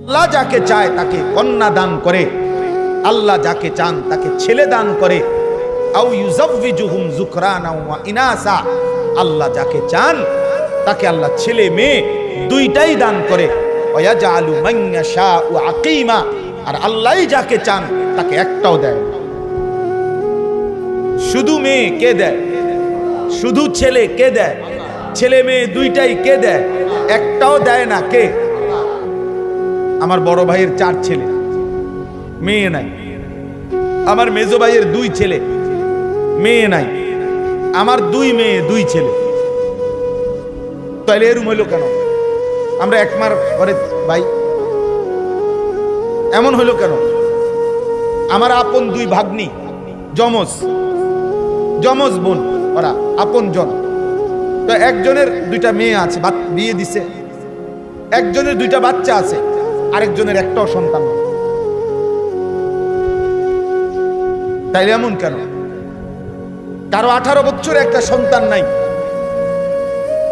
আল্লাহ যাকে চায় তাকে কন্যা দান করে, আল্লাহ যাকে চান তাকে ছেলে দান করে। আও ইউযাওয়িজুহুম যুকরানা ওয়া ইনাসা, আল্লাহ যাকে চান তাকে আল্লাহ ছেলে মেয়ে দুইটাই দান করে। ওয়া ইয়াজআলু মান ইয়াশাউ আকীমা, আর আল্লাহই যাকে চান তাকে একটাও দেয় না। শুধু মেয়ে কে দেয়? শুধু ছেলে কে দেয়? ছেলে মেয়ে দুইটাই কে দেয়? একটাও দেয় না। কে? আমার বড় ভাইয়ের 4 ছেলে, মেয়ে নাই। আমার মেজো ভাইয়ের 2 ছেলে, মেয়ে নাই। আমার 2 মেয়ে 2 ছেলে। তাহলে এরম হইল কেন? আমরা একমার ঘরে ভাই, এমন হইল কেন? আমার আপন 2 ভাগ্নি, যমজ বোন, ওরা আপন জন। তো একজনের 2টা মেয়ে আছে, বিয়ে দিছে। একজনের 2টা বাচ্চা আছে, আরেকজনের একটাও সন্তান নেই। তাইলে এমন কেন? কারো 18 বছরে একটা সন্তান নাই,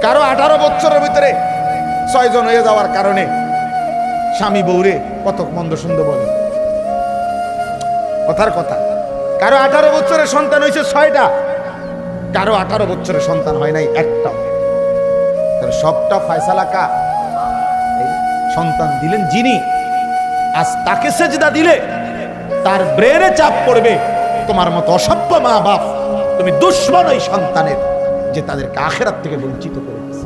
কারো 18 বছরের ভিতরে 6 জন হয়ে যাওয়ার কারণে স্বামী বউরে কত মন্দ সুন্দ বলে। কথার কথা, কারো 18 বছরের সন্তান হয়েছে 6টা, কারো 18 বছরের সন্তান হয় নাই একটাও। সবটা ফয়সালা কা? সন্তান দিলেন যিনি। আজ তাকে সেজদা দিলে তার ব্রেনে চাপ পড়বে, তোমার মতো অসভ্য মা বাপ, তুমি দুশ্মন ওই সন্তানের, যে তাদেরকে আখিরাত থেকে বঞ্চিত করে দিয়েছে।